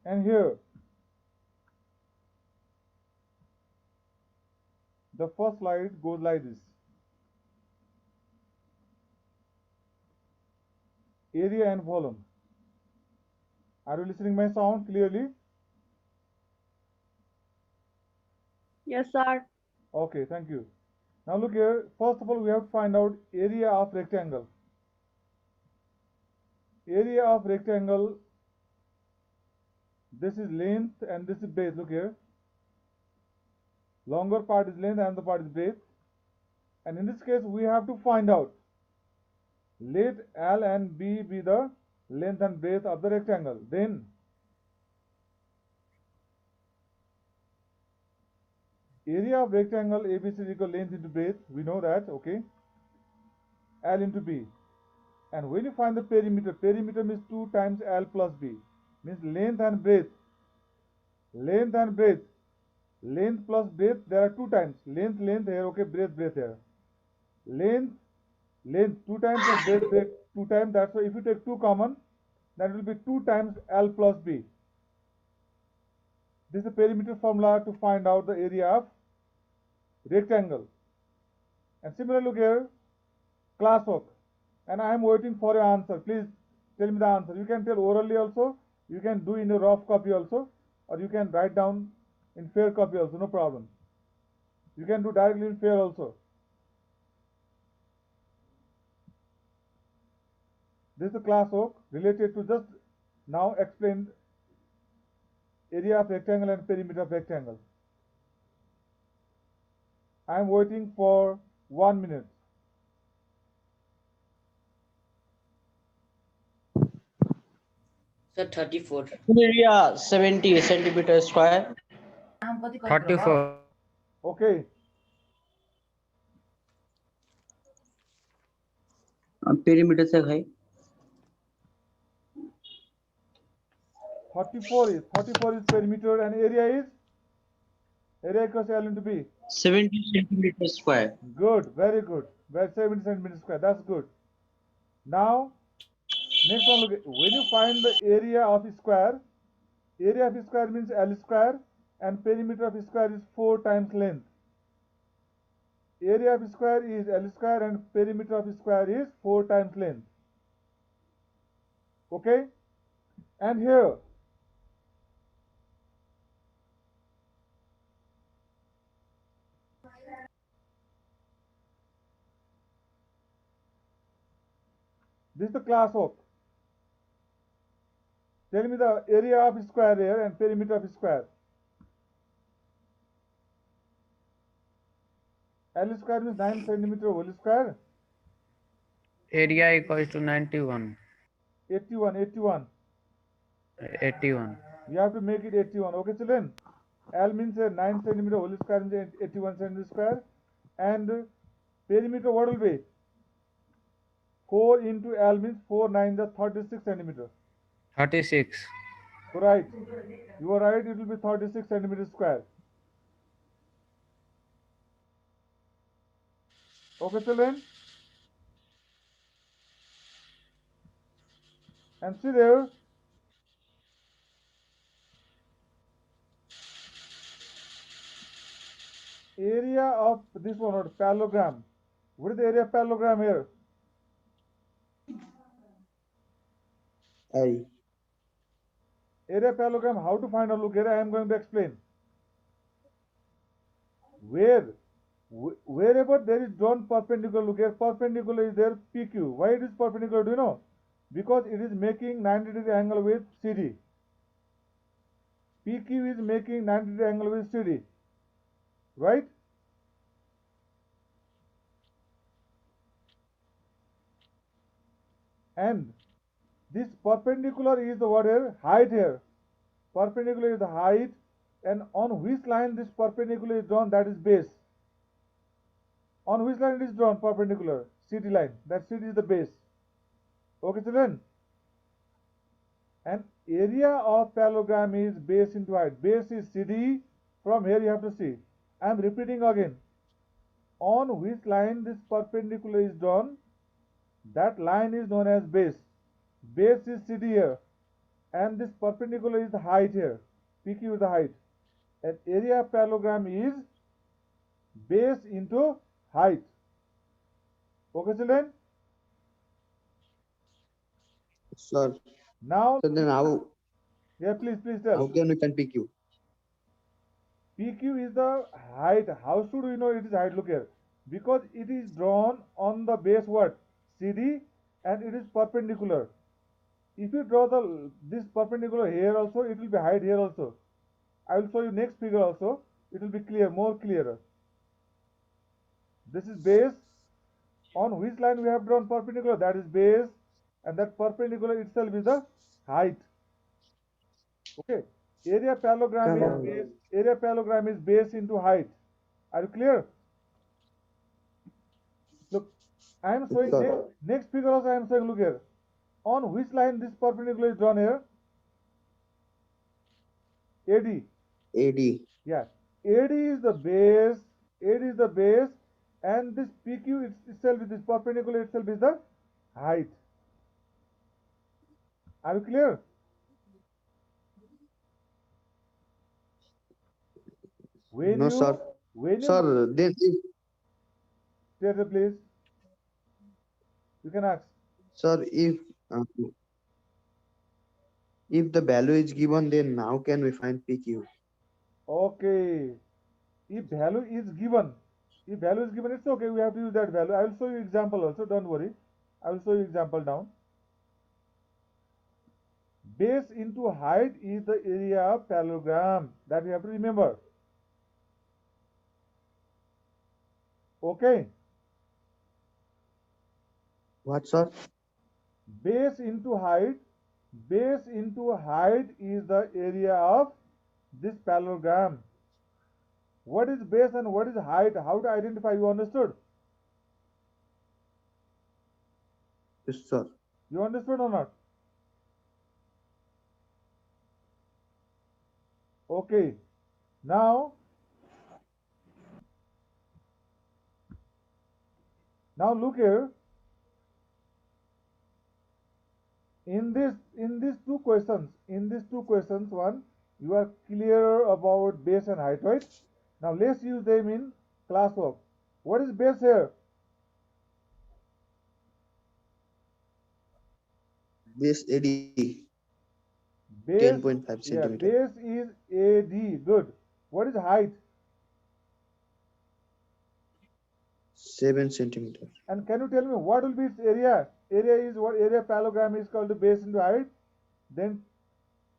And here, the first slide goes like this. Area and volume. Are you listening my sound clearly? Yes, sir. Okay, thank you. Now look here. First of all, we have to find out area of rectangle. Area of rectangle, this is length and this is breadth. Look here. Longer part is length and the part is breadth. And in this case, we have to find out, let L and B be the length and breadth of the rectangle. Then area of rectangle ABC is equal length into breadth. We know that, okay? L into B. And when you find the perimeter, perimeter means 2 times L plus B. Means length and breadth. Length and breadth. Length plus breadth, there are 2 times. Length, length here, okay, breadth, breadth here. Length, length, 2 times of breadth, breadth, 2 times. That's why if you take 2 common, that will be 2 times L plus B. This is the perimeter formula to find out the area of rectangle. And similarly, look here, classwork. And I am waiting for your answer. Please tell me the answer. You can tell orally also, you can do in a rough copy also, or you can write down in fair copy also, no problem. You can do directly in fair also. This is the classwork related to just now explained area of rectangle and perimeter of rectangle. I am waiting for 1 minute. Sir, 34. Area 70 centimeter square. 34. Okay, perimeter से है 34 is perimeter and area equals L into B. 70 centimeter square. Good, very good. Well, 70 centimeters square. That's good. Now, next one, look. When you find the area of a square means L square, and perimeter of a square is 4 times length. Area of a square is L square, and perimeter of a square is 4 times length. Okay? And here, this is the classwork. Tell me the area of a square here and perimeter of a square. L square means 9 centimeter whole square. Area equals to 91. 81, 81. 81. We have to make it 81. Okay, children? L means 9 centimeter whole square means 81 centimeter square. And perimeter what will be? 4 into L means 4 9 is 36 centimeter. 36. So right. You are right, it will be 36 centimeter square. Okay, children? And see there, area of this one, or parallelogram. What is the area of parallelogram here? I. Area of parallelogram, how to find out? Look here, I am going to explain. Wherever there is drawn perpendicular, look here, perpendicular is there, PQ. Why it is perpendicular, do you know? Because it is making 90-degree angle with CD. PQ is making 90-degree angle with CD. Right? And this perpendicular is the what here? Height here. Perpendicular is the height, and on which line this perpendicular is drawn, that is base. On which line it is drawn perpendicular? CD line. That CD is the base. Okay, children? And area of parallelogram is base into height. Base is CD. From here you have to see. I am repeating again. On which line this perpendicular is drawn, that line is known as base. Base is CD here. and this perpendicular is the height here. PQ is the height. And area of parallelogram is base into height. Okay, children? Sir, Now, so then yeah, please how tell. can we find PQ? PQ is the height. How should we know it is height? Look here. Because it is drawn on the base what? CD, and it is perpendicular. If you draw this perpendicular here also, it will be height here also. I will show you next figure also. It will be clear, more clearer. This is base. On which line we have drawn perpendicular? That is base, and that perpendicular itself is the height. Okay. Area parallelogram is base. Area parallelogram is base into height. Are you clear? Look, I am showing next figure also. I am showing. Look here. On which line this perpendicular is drawn here? AD. AD. Yeah. AD is the base. AD is the base, and this PQ itself, this perpendicular itself is the height. Are you clear? When No, you, sir. when you, Sir, then please. You can ask. sir, if the value is given, then how can we find PQ? Okay. If value is given, it's okay. We have to use that value. I will show you example also. Don't worry. I will show you example now. Base into height is the area of parallelogram. That you have to remember. Okay. What, sir? Base into height is the area of this parallelogram. What is base and what is height? How to identify? You understood? Yes, sir. You understood or not? Okay. Now look here. In these two questions, one, you are clear about base and height, right? Now let's use them in classwork. What is base here? Base AD, Base, 10.5 yeah, centimeter. base is AD. Good. What is height? 7 centimeter. And can you tell me what will be its area? Area is what? Area parallelogram is called the base into height. Then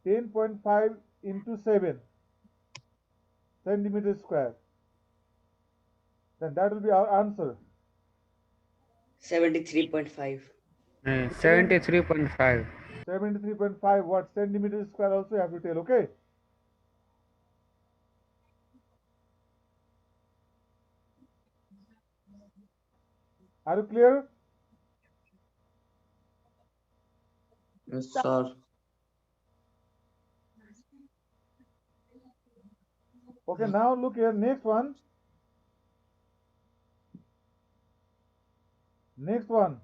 10.5 into 7 centimeters square. Then that will be our answer. 73.5. 73.5. 73.5 what? Centimeters square also you have to tell, okay? Are you clear? Yes, sir. Okay, now look here, next one. Next one.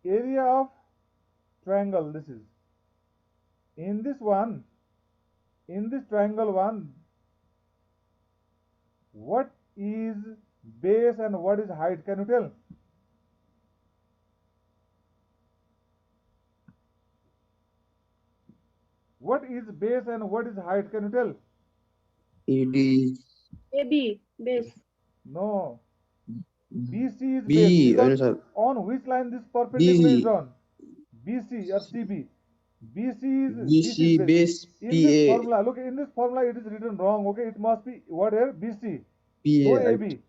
Area of triangle, this is. In this triangle one, what is base and what is height? Can you tell? What is base and what is height? Can you tell? AD is AB, base. No. BC is B. base. Because Sir. on which line this perpendicular is B. drawn? BC or CB. BC is BC base In this PA. formula, look, in this formula it is written wrong. Okay, it must be what here? BC. PA. No right. AB.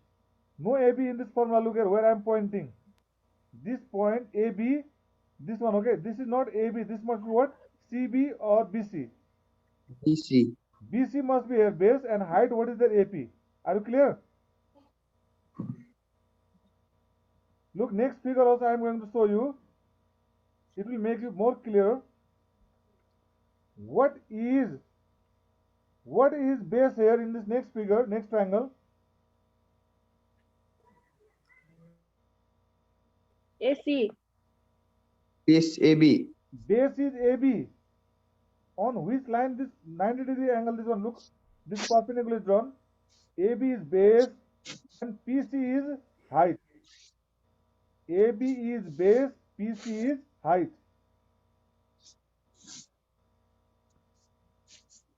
No AB in this formula. Look here where I am pointing. This point AB, this one. Okay, this is not AB. This must be what? CB or BC. BC. BC must be here base, and height. What is their AP? Are you clear? Look, next figure also I am going to show you. It will make you more clear. What is What is base here in this next figure, next triangle? AC. Base AB. Base is AB. On which line this 90-degree angle, this one, look, this perpendicular is drawn. AB is base and PC is height. AB is base, PC is height.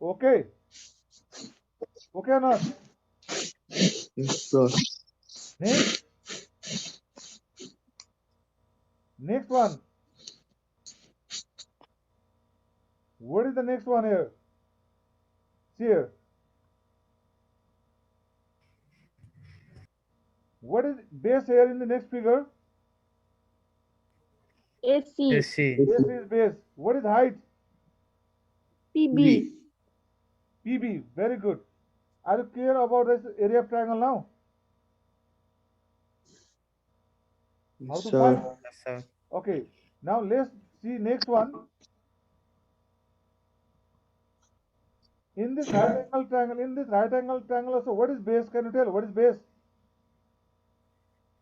Okay. Okay or not? Yes, sir. Next. Next one. What is the next one here? See here. What is base here in the next figure? AC. AC. Base is base. What is height? PB. PB. Very good. Are you clear about this area of triangle now? How Yes, to sir. find? Yes, sir. Okay. Now let's see next one. In this right angle triangle also, what is base? Can you tell? What is base?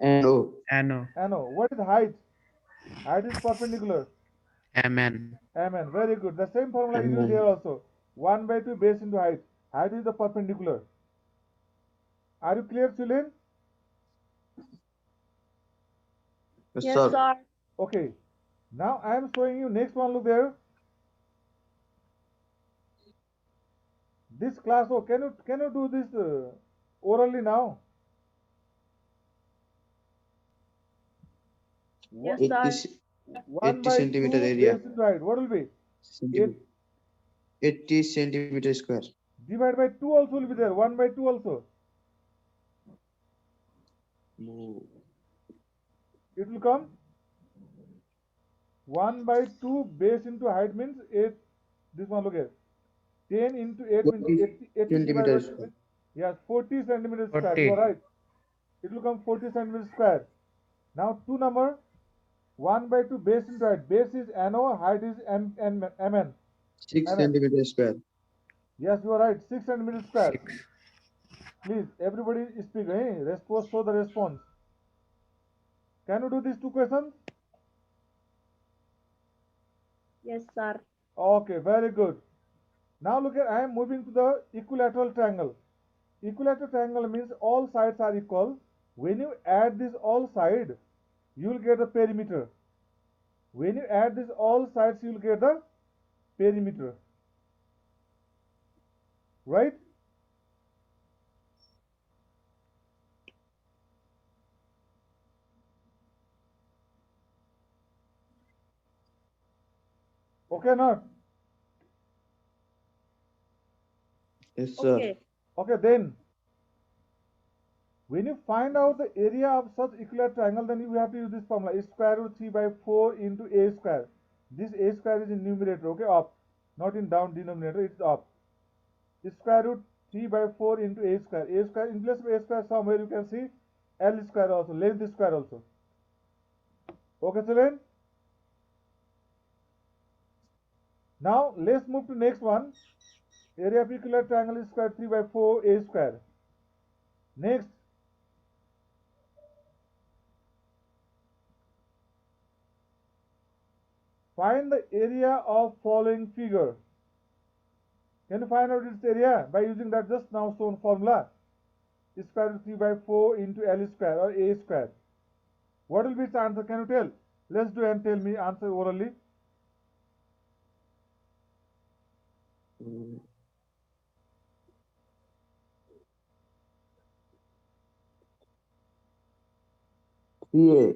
NO. NO. NO. What is height? Height is perpendicular. MN. MN. Very good. The same formula is used MN. here also. 1 by 2 base into height. Height is the perpendicular. Are you clear, children? Yes, Yes, sir. sir. Okay. Now I am showing you next one. Look there. This class. Oh, can you do this orally now? Yes, 80, sir. 1 80 by centimeter 2 area. base into height. What will be? Centimeter. 80 centimeter square. Divide by 2 also will be there. 1 by 2 also. No. It will come 1 by 2 base into height means 8. This one look here. 10 into 8 means 40 80 divided by centimeters 2 square. means, yes, 40 centimeters square. 40. You are right. It will come 40 centimeters square. Now 2 number 1 by 2 base into height. Base is NO, height is MN. 6 MN. centimeter square. Yes, you are right. 6 centimeters square. 6. Please, everybody speak. Hey, response, show the response. Can you do these 2 questions? Yes, sir. Okay, very good. Now look at, I am moving to the equilateral triangle. Equilateral triangle means all sides are equal. When you add this all side, you will get the perimeter. When you add this all sides, you will get the perimeter. Right? Okay, not? Yes, sir. Okay. Okay, then when you find out the area of such equilateral triangle, then you have to use this formula. A square root 3 by 4 into a square. This a square is in numerator, okay, up. Not in down denominator, it's up. Square root 3 by 4 into a square. A square, in place of a square, somewhere you can see L square also, length square also. Okay, children? Now, let's move to next one. Area of equilateral triangle is square 3 by 4 a square. Next. Find the area of following figure. Can you find out its area by using that just now shown formula? Square root 3 by 4 into L square or a square. What will be its answer? Can you tell? Let's do and tell me answer orally. Mm. CA.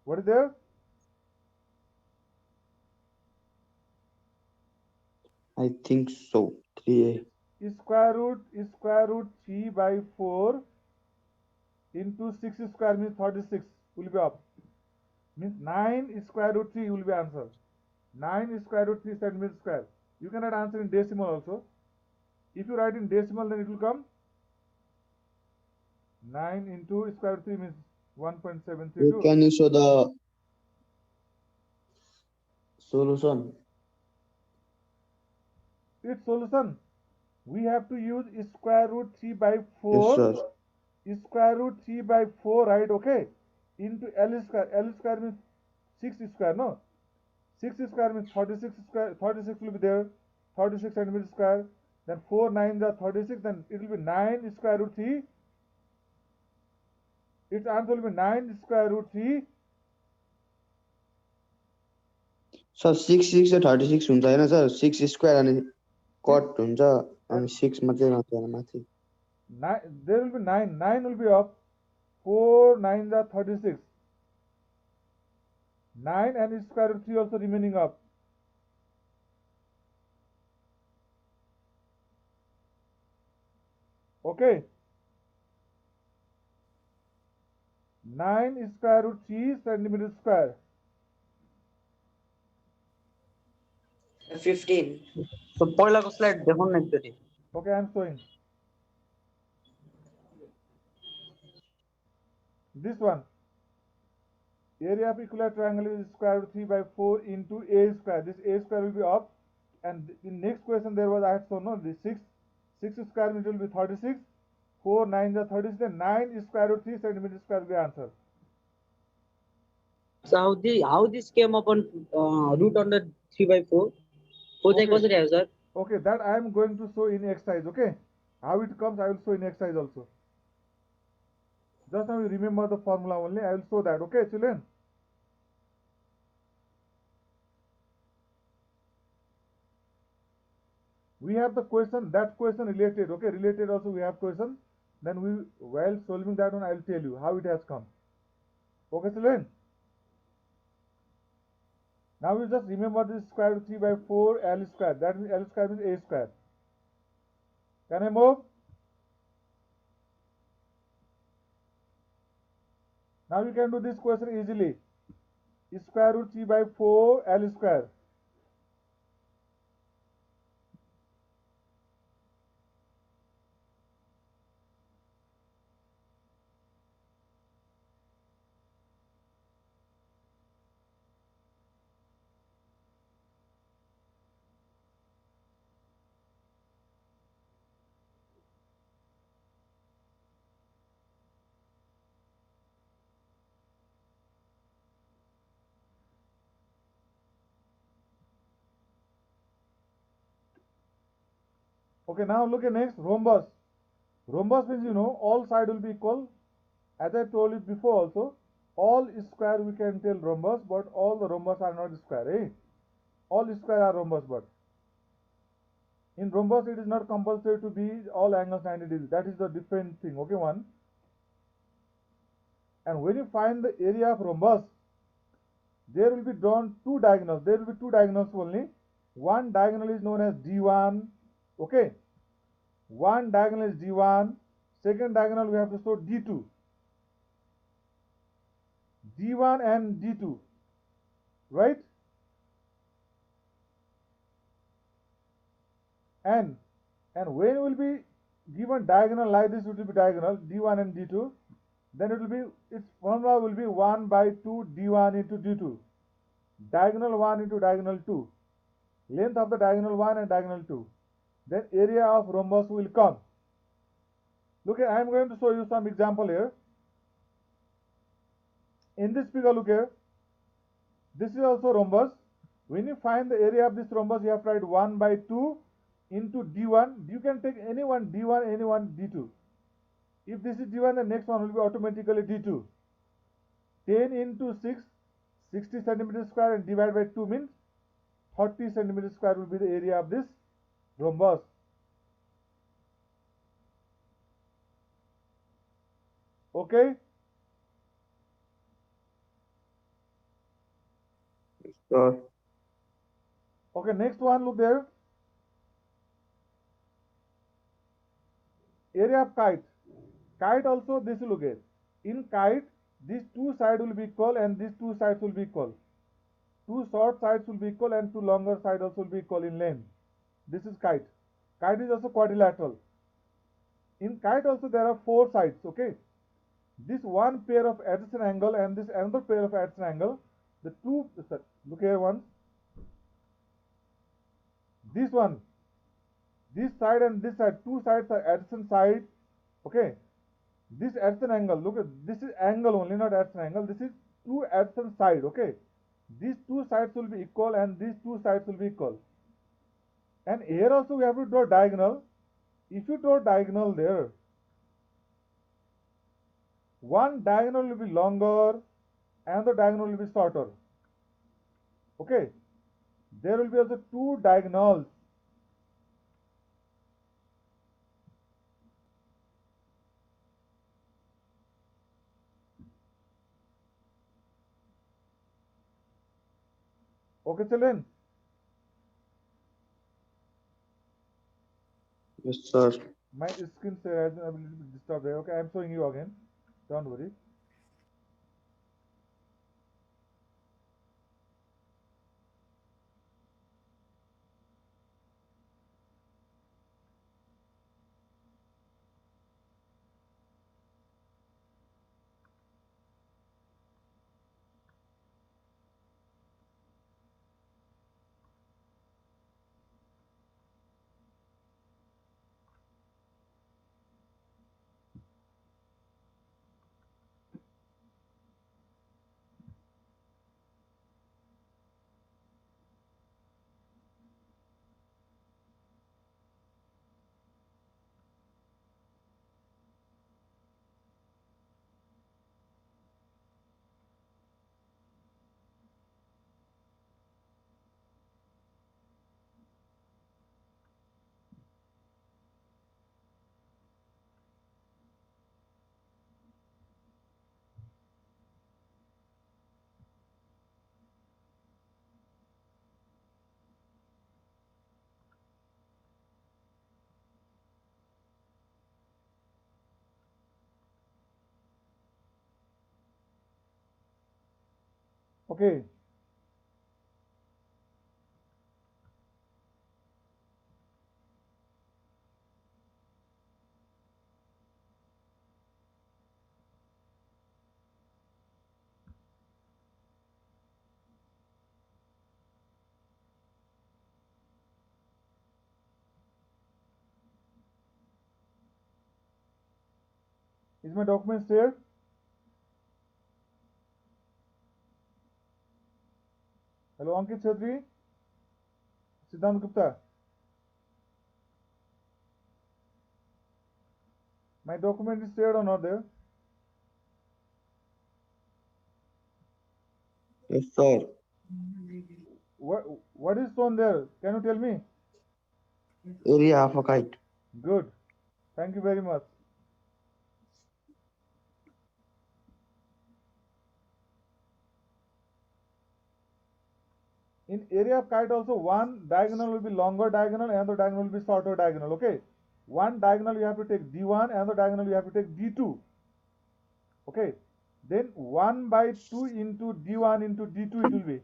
What is there? I think so. 3A. Square root 3 by 4 into 6 square means 36 will be up. Means 9 square root 3 will be answer. 9 square root 3 centimeter square. You can write answer in decimal also. If you write in decimal, then it will come 9 into square root 3 means 1.732. Can you show the Solution. Its solution, we have to use square root 3 by Yes, 4, sir. square root 3 by 4, right? Okay, into L square. L square means 6 square, no? 6 square means 36 square, 36 will be there, 36 centimeter square. Then 4 9s are 36, then it will be 9 square root 3. Its answer will be 9 square root 3. Sir 6 6 36 हुन्छ हैन sir 6 square अनि cut हुन्छ अनि 6 मात्रै रहन्छ हैन माथि 9, there will be 9. 9 will be up. 4 9s are 36. 9 and square root 3 also remaining up. Okay. 9 square root 3 centimeter square. 15. So पहिलाको slide देखाउन न एकचोटि Okay, I am showing. This one. Area of equilateral triangle is square root 3 by 4 into a square. This a square will be up. And in next question there was I had shown no, this 6 square meter will be 36. 4 9s are 36. Then 9 square root 3 centimeter square will be answer. So how this came upon root under 3 by 4 हो चाहिँ Okay. कसरी आयो sir Okay, that I am going to show in exercise. Okay, how it comes I will show in exercise also. Just now you remember the formula only. I will show that. Okay, children. We have the question, that question related. Okay, related also we have question. Then we, while solving that one, I will tell you how it has come. Okay, children. Now you just remember this square root 3 by 4 L square. That means L square means A square. Can I move? Now you can do this question easily. Square root 3 by 4 L square. Okay, now look at next, rhombus. Rhombus means, you know, all side will be equal. As I told you before also, all square we can tell rhombus, but all the rhombus are not square, eh? All square are rhombus, but in rhombus it is not compulsory to be all angles 90 degrees. That is the different thing, okay, one. And when you find the area of rhombus, there will be drawn two diagonals. There will be two diagonals only. One diagonal is known as D1, okay. One diagonal is D1. Second diagonal we have to show D2. D1 and D2, right? And when will be given diagonal like this, it will be diagonal D1 and D2. Then it will be, its formula will be 1 by 2 D1 into D2. Diagonal 1 into diagonal 2. Length of the diagonal 1 and diagonal 2. Then area of rhombus will come. Look here, I am going to show you some example here. In this figure, look here. This is also rhombus. When you find the area of this rhombus, you have to write 1 by 2 into D1. You can take any one D1, any one D2. If this is D1, the next one will be automatically D2. 10 into 6, 60 centimeter square, and divide by 2 means 30 centimeter square will be the area of this rhombus. Okay. Sure. Okay, next one, look there. Area of kite. Kite also, this look here. In kite, these two sides will be equal and these two sides will be equal. Two short sides will be equal and two longer sides also will be equal in length. This is kite. Kite is also quadrilateral. In kite also there are four sides, okay. This one pair of adjacent angle and this another pair of adjacent angle. The two, look here once. this one, this side and this side, two sides are adjacent side. Okay, this adjacent angle, look at this is angle only, not adjacent angle. This is two adjacent side. Okay, these two sides will be equal and these two sides will be equal. And here also we have to draw diagonal. If you draw diagonal there, one diagonal will be longer and the diagonal will be shorter. Okay, there will be also two diagonals. Okay, children. Yes, sir. My screen share has been a little bit disturbed there. Okay, I'm showing you again. Don't worry. Okay. Is my document shared? Hello, Ankit Chowdhury, Siddhant Gupta. My document is shared or not there? Yes, sir. What is shown there? Can you tell me? Area of a kite. Good. Thank you very much. In area of kite also, one diagonal will be longer diagonal and the diagonal will be shorter diagonal. Okay, one diagonal you have to take d1 and the diagonal you have to take d2. Okay, then 1 by 2 into d1 into d2 it will be.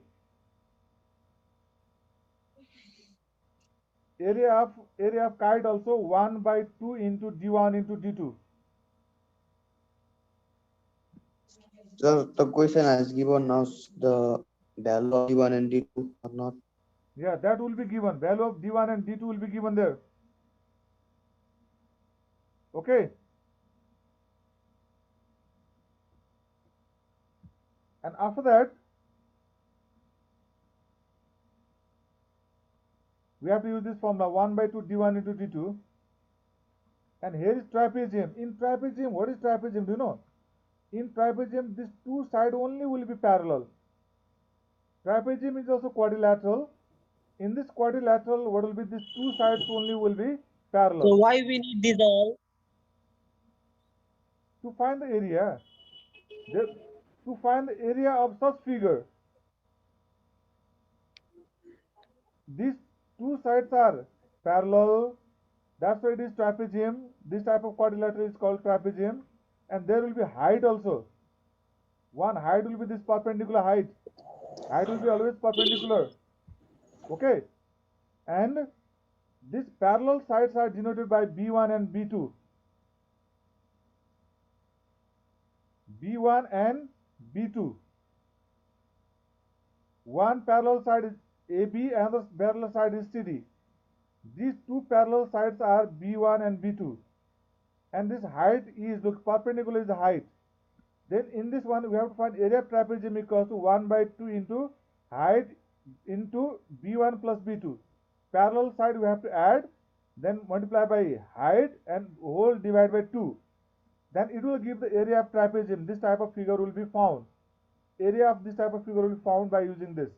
Area of kite also 1 by 2 into d1 into d2. Sir, the question has given us the value of D1 and D2 or not. Yeah, that will be given. Value of d1 and d2 will be given there. Okay. And after that, we have to use this formula 1 by 2 d1 into d2. And here is trapezium. In trapezium, what is trapezium? Do you know? In trapezium, these two sides only will be parallel. Trapezium is also quadrilateral. In this quadrilateral, what will be these two sides only will be parallel. So why we need these all? To find the area, to find the area of such figure, these two sides are parallel. That's why it is trapezium. This type of quadrilateral is called trapezium. And there will be height also. One height will be this perpendicular height. Height will be always perpendicular. Okay. And these parallel sides are denoted by B1 and B2. B1 and B2. One parallel side is AB and the parallel side is CD. These two parallel sides are B1 and B2. And this height is, look, perpendicular is the height. Then in this one, we have to find area of trapezium equals to 1 by 2 into height into B1 plus B2. Parallel side we have to add, then multiply by height and whole divide by 2. Then it will give the area of trapezium. This type of figure will be found. Area of this type of figure will be found by using this.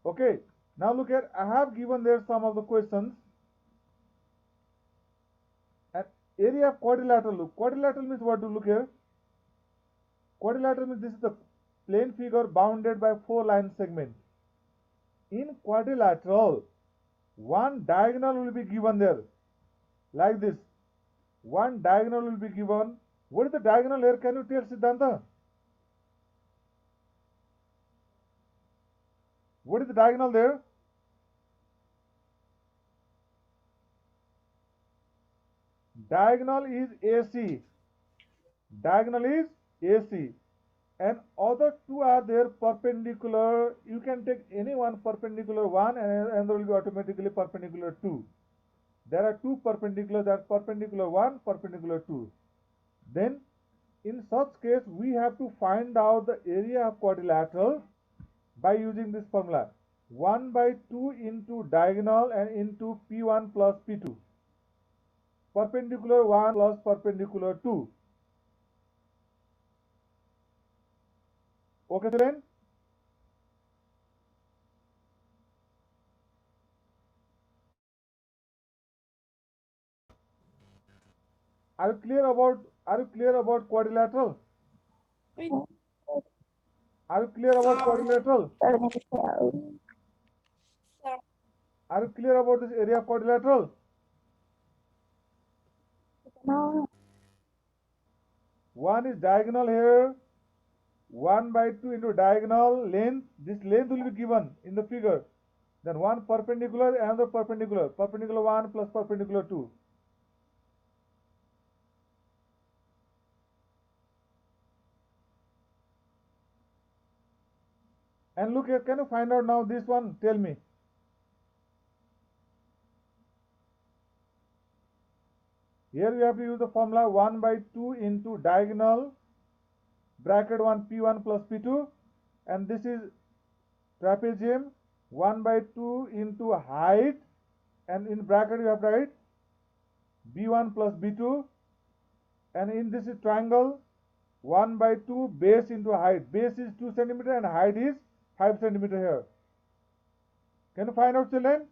Okay, now look at, I have given there some of the questions. And area of quadrilateral, look, quadrilateral means what? To look here. Quadrilateral means this is the plane figure bounded by 4 line segments. In quadrilateral, one diagonal will be given there, like this. One diagonal will be given. What is the diagonal here? Can you tell, Siddhanta? What is the diagonal there? Diagonal is AC. Diagonal is AC. And other two are there perpendicular. You can take any one perpendicular one and another will be automatically perpendicular 2. There are two perpendicular, that's perpendicular 1, perpendicular 2. Then in such case we have to find out the area of quadrilateral by using this formula. 1 by 2 into diagonal and into P1 plus P2. Perpendicular 1 plus perpendicular 2. Okay, children? Are you clear about quadrilateral? Are you clear about quadrilateral? Are you clear about this area of quadrilateral? One is diagonal here. 1 by 2 into diagonal length. This length will be given in the figure. Then one perpendicular, another perpendicular. Perpendicular 1 plus perpendicular 2. And look here, can you find out now this one? Tell me. Here we have to use the formula 1 by 2 into diagonal bracket 1 P1 plus P2, and this is trapezium 1 by 2 into height, and in bracket you have to write B1 plus B2, and in this is triangle 1 by 2 base into height. Base is 2 centimeter and height is 5 centimeter here. Can you find out, children?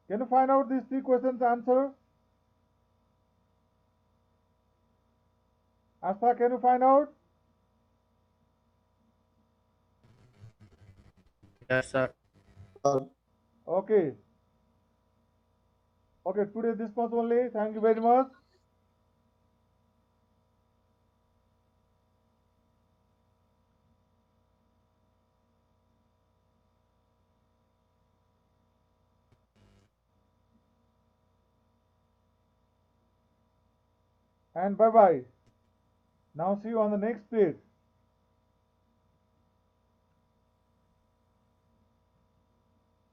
Can you find out these 3 questions answer? Asta, can you find out? Yes, sir. Okay. Okay, today this much only. Thank you very much. And bye-bye. Now see you on the next page.